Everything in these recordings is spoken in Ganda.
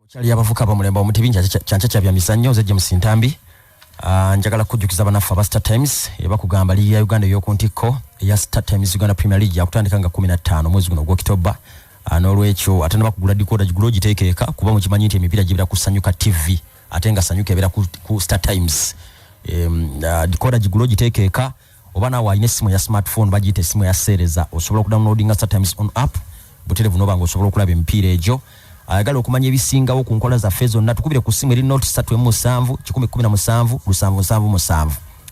Chali abavuka bamulemba omutibinja kyancha bya misannyo ze James Ntambi njagala kujjukiza banafu aba Star Times bakugamba ligi ya Uganda yokuntiko ya Star Times Uganda Premier League yakutandika nga 15 mwezi guno gwa Oktoba n'olwekyo ate nabakugula decoder gigulo giteekeka kuba mu kimanyi nti emipira gibira kusanyuka TV ate nga sanyuka ebera ku Star Times decoder gigulo giteekeka oba nawe alina essimu ya smartphone bagiyita essimu ya sereza osobola okudownloadinga Star Times on app buterevu noba nga osobola okulaba emipiira egyo ayagala okumanya ebisingawo ku nkola za fezo na tukubire ku simu eri note 37 117 777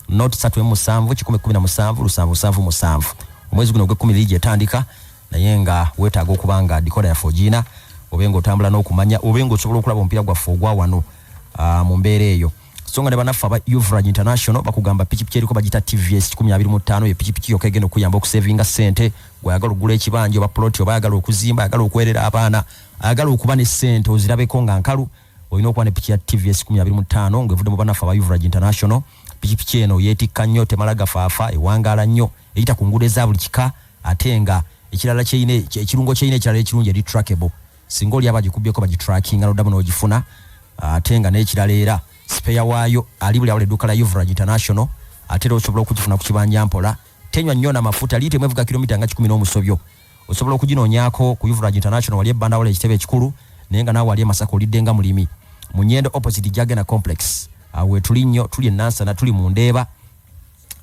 note 37 117 777 omwezi guno gwe 10 ligi etandika naye nga wetaaga okubanga decoder ya 4G obenga otambula n'okumanya obenga osobola okulaba omupiira gwa fogwa wano mu mbeera eyo songa ne banafu aba Uvrage International bakugamba pikipiki eriko bagita TVS 125 ye pikipiki yokka egenda okuyamba okusavinga sente gwayagala okugula ekibanja oba plot oba ayagala okuzimba ayagala okwerera abaana ayagala okuba ne sente ozirabeko nga nkalu olina okuba ne piki ya TVS 125 ng'evudde mu banafu aba Uvrage International pikipiki eno yeetikka nnyo temala gafaafa ewangaala nnyo eyita ku nguudo eza buli kika ate nga ekirala kyeyine ekirungo kyeyine ekirala ekirungi eri trackable singa oli abagikubyeko bagitrackinga n'oddamu n'ogifuna ate nga n'ekirala era spare waayo ali buli awole duka la Uvrage International ate era osobola okugifuna ku kibanja mpola tenywa nnyo n'amafuta liita emu evuga kilomita nga 10 n'omusobyo osobola okuginoonyaako ku Uvrage International wali ebbanda wala ekitebe ekikulu naye nga naawe wali emasaka olidde nga mulimi mu Nyendo opposite Jagena complex awe tuli nnyo tuli Nansana tuli mu Ndeeba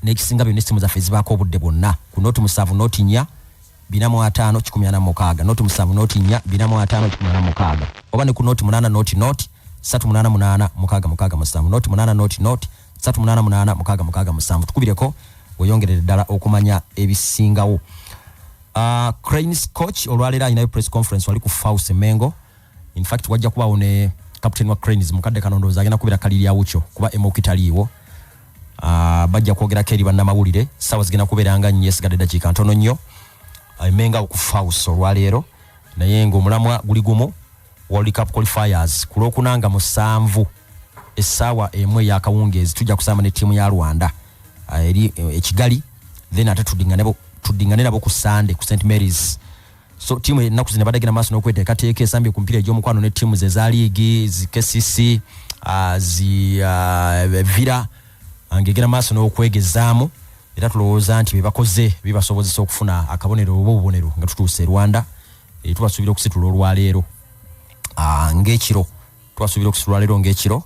n'ekisinga byonna essimu zaffe zibaako obudde bwonna ku noti 7 noti 4 45 186 noti 7 noti 4 45 186 oba ne ku noti 8 noti 388 mukaga musanvu noti 8 noti 388 mukaga musanvu tukubireko oyongerere ddala okumanya ebisingawo Cranes coach olwalera inayo press conference wali ku Fause Mengo in fact wajja kubawo ne captain wa Cranes mukadde kanondoza agenda kubira kaliri ya ucho kuba emokitaliwo bajja kwogera keri banna mawulire sawa zigenda kuberanga nyesigadde dakika ntono nnyo Menga ku Fause olwalero naye ngo mulamwa guli gumu World Cup qualifiers kulokunanga musanvu esawa emwe ya kawungezi tujja kusamba ne timu ya Rwanda eri ekigali then ate tudingane nabo ku Sunday ku St Mary's so timu enaku zine badagina maso n'okweteeka teeka esambye ku mpira egy'omukwano ne timu ze za league zi KCC Vira angegera maso n'okwegezaamu era tulowooza nti bebakoze bibasobozesa okufuna akabonero obubonero nga tutuuse Rwanda tubasuubira okusitula olwaleero ng'ekiro twasuubira okusitula leero ng'ekiro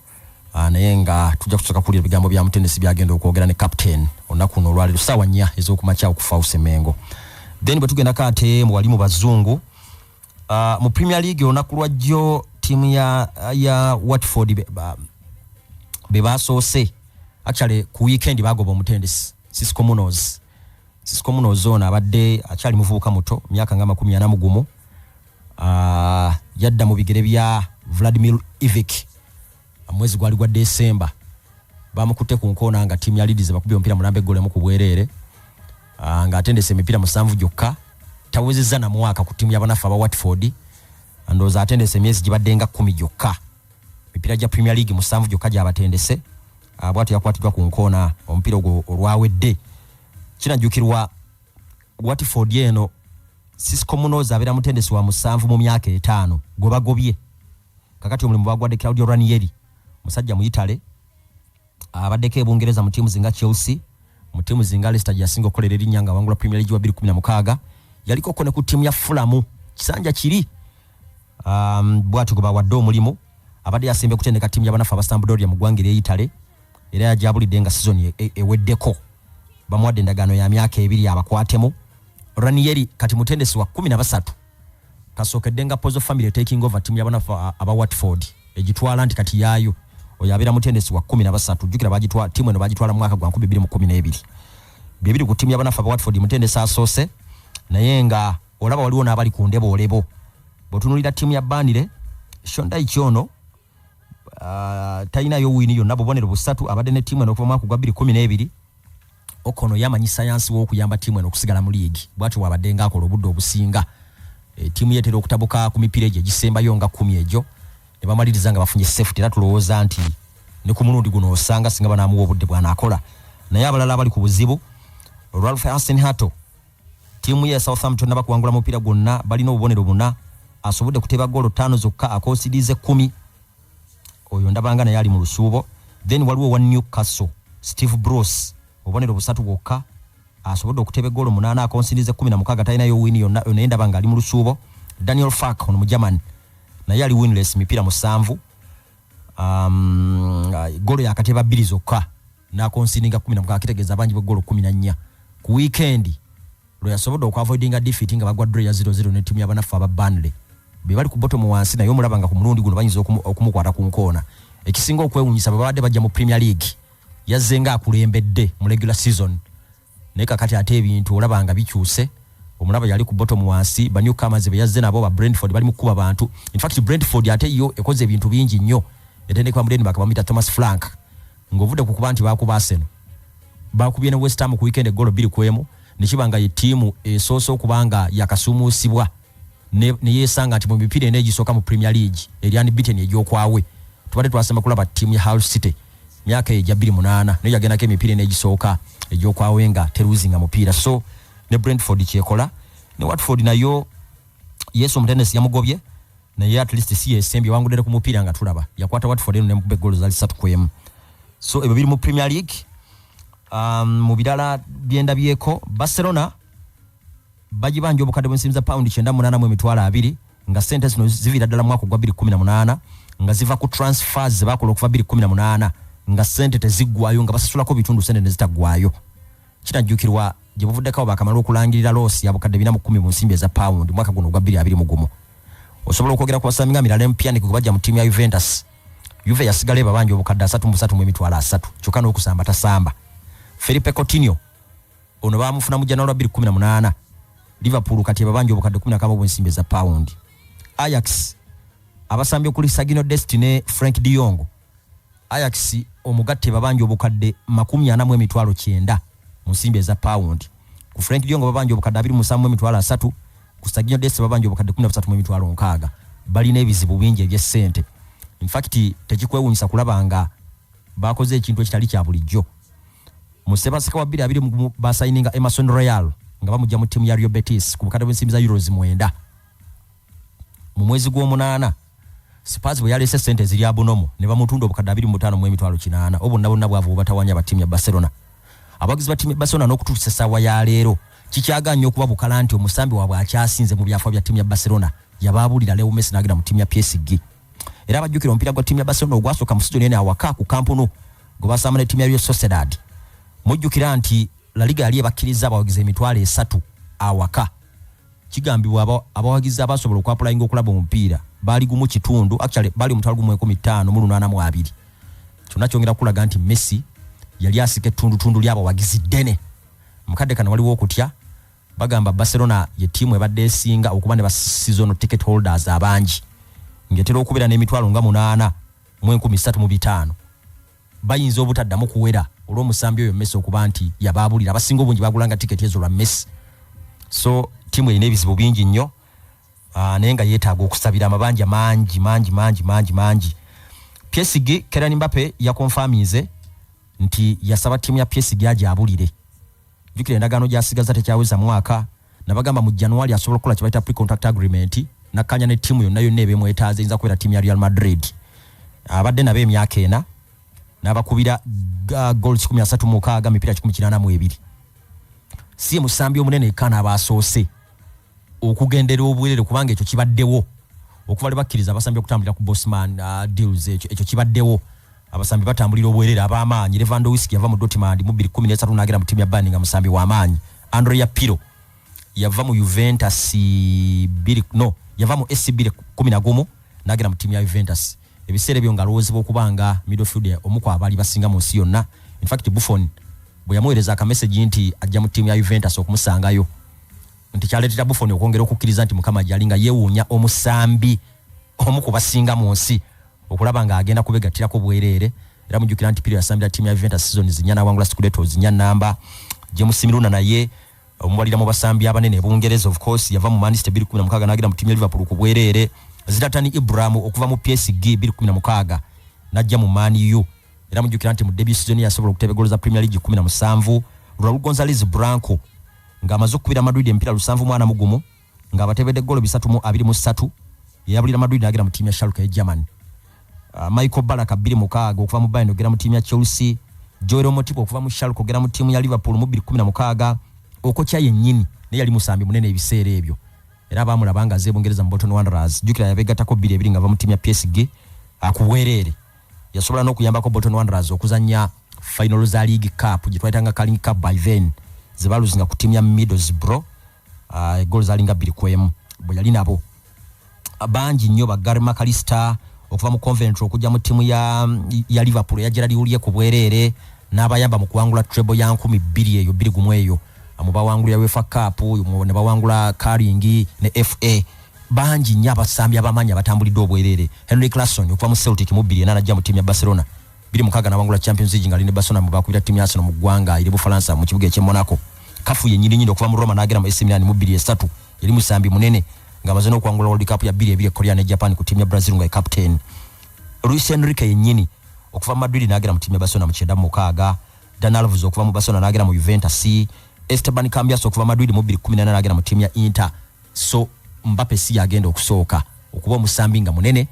naye nga tujja kusooka kulira ebigambo bya mutendesi byagenda okwogera ne captain olunaku luno olwaleero ssaawa 4 ez'okumakya ku Fause Mengo then bwe tugendako ate mu wali mu bazungu mu Premier League olunaku lwajjo tiimu ya Watford be basoose actually ku weekend bagoba omutendesi Cisco Munoz ono abadde akyali muvubuka muto myaka nga 41 yadda mu bigere bya Vladimir Ivic mwezi gwali gwa December bamukutte ku nkoona nga timu ya Leeds bakubye ompira mulambe gole mu kubwerere nga atendese emipira musanvu gyokka tawezezza na mwaka ku timu y'abanafu aba Watford andoza atendese emyezi gibadde nga 10 gyokka emipira gya Premier League musanvu gyokka gy'abatendese bw'atyo yakwatiddwa ku nkoona omupiira ogwo olwawedde kinajjukirwa Watford eno Cisco Munoz abeera mutendesi wa musanvu mu myaka 5 gobagobye kakati omulimu bagwadde Claudio Ranieri musajja mu Italy abaddeko ebungereza mu tiimu zinga Chelsea mu tiimu zinga Leicester yasinga okukolera erinnya nga wangula Premier League wa 2016 yaliko kone ku tiimu ya Fulham kisanja kiri bw'atyo goba wadde omulimu abadde yasembe kutendeka tiimu y'abanafu aba Sampdoria mu ggwanga erya Italy era yajabulidde nga season eweddeko bamuwadde endagaano ya myaka 2 abakwatemu Ranieri kati mutendesi wa 13 kasookedde nga Pozzo family taking over timu y'abanafu aba Watford egitwala nti kati yaayo oyabira mutendesi wa 13 jukira bagitwala timu eno bagitwala mu mwaka gwa 2012 bibiri ku timu y'abanafu aba Watford mutendesi asoose naye nga olaba waliwo n'abali ku ndebo olebo botunulira timu ya Burnley Shondai Kyono talina yo wini yonna bubonero busatu abadde ne timu eno okuva mu mwaka gwa 2012 Okono yamanyi sayansi w'okuyamba timu eno okusigala mu league bw'atyo wabadde ng'akola obudde obusinga timu yetera okutabuka ku mipiira egyo egisembayo nga 10 egyo ne bamaliriza nga bafunye safety era tulowooza nti ne ku mulundi guno osanga singa banaamuwa obudde bw'anaakola naye abalala abali ku buzibu Ralph Hasenhuttl tiimu ya Southampton nabakuwangula mupiira gwonna balina obubonero buna asobodde kuteba golo 5 zokka akosidize 10 oyo ndabanga naye ali mu lusuubo. Then waliwo wa Newcastle Steve Bruce obonero busatu bwokka asobodde okuteba golo 8 akosidize 16 talina yo win yonna naye ndabanga ali mu lusuubo. Daniel Fark ono mu German naye ali winless mipira 7 golo yakateba 2 zokka nakonsindinga 16 akitegeeza abangi golo 14 ku weekend lo yasobodde okavoidinga defeat nga bagwa draw ya 0-0 ne timu y'abanafu aba Burnley be bali ku bottom wansi nayo mulabanga ku mulundi guno banyiza okumukwata ku nkoona. Ekisinga okwewunyisa babadde bajja mu Premier League yazzenga akulembedde mu regular season naye kakati ate ebintu olabanga bikyuse omulaba yali ku bottom wansi ba Newcastle be yazze nabo ba Brentford bali mu kuba abantu. In fact Brentford ate yo ekoze ebintu bingi nnyo etendeka mudeni bakabamita Thomas Frank ngovude ku kuba nti bakuba Arsenal bakubye ne West Ham ku weekend golo 2-1 nikibanga ye timu esoso kubanga yakasumusibwa ne yesanga nti mu mipira enegisoka mu Premier League Elian Bitten ejokwawe tubade twasema kulaba timu ya Hull City myaka eja 28 ne yagenda ke mipira enegisoka ejokwawe nga teruzinga mupira. So ne Brentford kyekola ne Watford nayo Yesu Mtenesi yamugobye naye at least si yesembi wangudere ku mupira nga tulaba yakwata Watford ne mubbe goals ali 3-1. So ebe biri mu Premier League. Mu bidala byenda byeko Barcelona bajibanje obukadde bw'ensimbi za pound 98 mu emitwalo 2 nga sente zino zivira ddala mwaka gwa 2018 nga ziva ku transfers bakola okuva 2018 nga sente teziggwayo nga basasulako bitundu sente nezitagwayo. Kinajjukirwa gye buvuddeko bakamala okulangirira loss ya bukadde 410 mu nsimbi za pound mwaka guno gwa 2020. Osobola okwogera ku basaminga Miralem Pjanic kubajja mu timu ya Juventus. Juve yasigale babanje obukadde 3 mu emitwalo 3 kyokka n'okusamba tasamba. Felipe Coutinho ono bamufuna mu January 2018 Liverpool kati babanje obukadde 10 bw'ensimbi za pound. Ajax abasambye kuli Sagino Destiny Frank de Jong. Ajax omugatte babanje obukadde 40 mu emitwalo 9 mu nsimbi za pound. Ku Frank de Jong babanje obukadde 27 mu emitwalo 3 ku Sagino Destiny babanje obukadde 13 mu emitwalo 6 balina ebizibu bingi eby'essente. In fact tekikwewunyisa kulabanga bakoze ekintu ekitali kya bulijjo. Musebasika wa 2 basayininga Emerson Royal nga bamujja mu timu ya Real Betis ku bukadde bw'ensimbi za euros 9 mu mwezi gw'omunana. Spurs bwe yalese sente ziri abonomo ne bamutunda obukadde 25 mu emitwalo 8 obonna bwavu batawanya ba timu ya Barcelona. Abagizi ba timu ya Barcelona n'okutuusa essaawa ya leero kikyaganya okuba bukala nti omusambi waabwe akyasinze mu byafa bya timu ya Barcelona yabaabulira Leo Messi n'agenda mu timu ya PSG. Era abajjukira omupiira gwa timu ya Barcelona ogwasooka mu sizoni eno awaka ku Camp Nou gwe baasamba ne timu ya Real Sociedad. Mujjukira nti La Liga yali ebakkiriza abawagizi emitwalo 3 awaka. Kigambibwa abawagizi abasobola okwapulayinga okulaba omupiira bali gumu kitundu actually bali omutwalo gumu 15 mu 82. Kyonna kyongera kulaga nti Messi yali asika tundu ly'abawagizi ddene. Mukadde kana waliwo okutya bagamba Barcelona ye timu ebadde esinga okuba ne ba season ticket holders abangi ngetera okubera n'emitwalo nga 8 mu 13,500 bayinza obutaddamu kuwera olw'omusambi oyo Messi okuba nti yabaabulira abasinga obungi bagulanga ticket ezo lwa Messi. So timu erina ebizibu bingi nnyo naye nga yeetaaga okusabira amabanja mangi. PSG Kylian Mbappe yakonfamize nti yasaba timu ya PSG ajaabulire. Jukira endagaano gyasigaza tekyaweza mwaka nabagamba mu January asobola okukola kye bayita pre-contract agreement nakkanya ne timu yonna ebeemwetaaze eyinza kubeera timu ya Real Madrid. Abadde nabo emyaka 4 n'abakubira goals 13 mipira 182. Si musambi omunene kana abasoose okugendera obwerere kubanga ekyo kibaddewo okuva le bakkiriza abasambi okutambulira ku Bosman deals ekyo kibaddewo abasambi batambulira obwerere ab'amaanyi. Lewandowski yava mu Dortmund mu 2013 n'agenda mu timu ya Bayern nga musambi w'amaanyi. Andrea Pirlo yava mu Juventus yava mu AC 2011 n'agenda mu timu ya Juventus. Ebiseera ebyo nga lowoozebwa okubanga midfielder omuko abali basinga mu nsi yonna. In fact Buffon bwe yamuweereza akamessage nti ajja mu timu ya Juventus okumusangayo nti kyaleetera Buffon okwongera okukkiriza nti mukama gyali nga yeewuunya omusambi omu ku basinga mu nsi okulaba nga agenda kubegattirako bwereere. Era mujjukira nti Pirlo yasambira timu ya Juventus season zinyana wangula Scudetto zinya namba. James Miluna naye omubalira mu basambi abanene Bungereza of course yava mu Manchester 2016 n'agenda mu timu ya Liverpool ku bwereere. Zlatan Ibrahim okuva mu PSG 2016 n'ajja mu Man U. Era mujjukira nti mu debut season yasobola okuteba goals za Premier League 17. Raul Gonzalez Blanco nga amaze okubira Madrid empira 7-1 nga abatebedde golo 323 yabulira Madrid n'agera mu timu ya Schalke ya Germany. Michael Ballack 2-6 okuva mu Bayern ogera mu timu ya Chelsea. Joel Motibo okuva mu Schalke ogera mu timu ya Liverpool mu 2016. Okocha yennyini ne yali musambi munene ebiseera ebyo. Era abamulabanga aze Bungereza mu Bolton Wanderers. Jukira yabegatako 2-2 ngava mu timu ya PSG. Akuweerere yasobola n'okuyambako Bolton Wanderers okuzanya final za League Cup gitwayitanga Carling Cup by then zebaluzinga ku timu ya Middlesbrough goals zalinga 2-1 bwe yali nabo abangi nnyo ba Gary McAllister okuva mu Coventry okujja mu timu ya Liverpool ya Gerard Houllier ku bwerere n'abayamba mu kuwangula treble ya 12 eyo 2-1 eyo amubawangulira UEFA Cup ne bawangula Carling ne FA banji nnyo abasambi abamanyi abatambulidde obwerere. Henry Clason okuva mu Celtic mu 2 n'ajja mu timu ya Barcelona 2-6 n'awangula Champions League ngali ne Barcelona mu bakubira timu ya Arsenal mu ggwanga iri mu Faransa mu kibuga ekye Monaco. Kafu yennyini okuva mu Roma n'agera mu AC Milan mu 2-3 yali musambi munene ng'amaze n'okuwangula World Cup ya 2-2 Korea ne Japan ku timu ya Brazil nga captain. Luis Enrique yennyini okuva mu Madrid n'agera mu timu ya Barcelona mu 9-6. Dan Alves okuva mu Barcelona n'agera mu Juventus. Esteban Cambias okuva Madrid mu 2018 n'agera mu timu ya Inter. So Mbappe si agenda okusooka okuba omusambi nga munene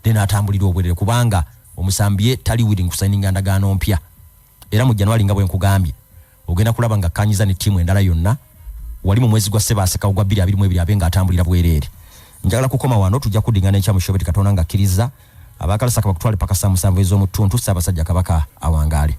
dena atambulira obwerere kubanga omusambi tali willing kusigninga ndagaano mpya. Era mu January nga bwe nkugambye ogenda kulaba nga kanyiza ne timu endala yonna wali mu mwezi gwa Sebaseka ogwa 2022 abenga atambulira bwerere. Njagala kukoma wano tujja kudingana ekya mushobeti Katonda nga akkiriza abakalasa kabakutwale paka saa 7 ez'omutuntu Ssaabasajja Kabaka awangaale.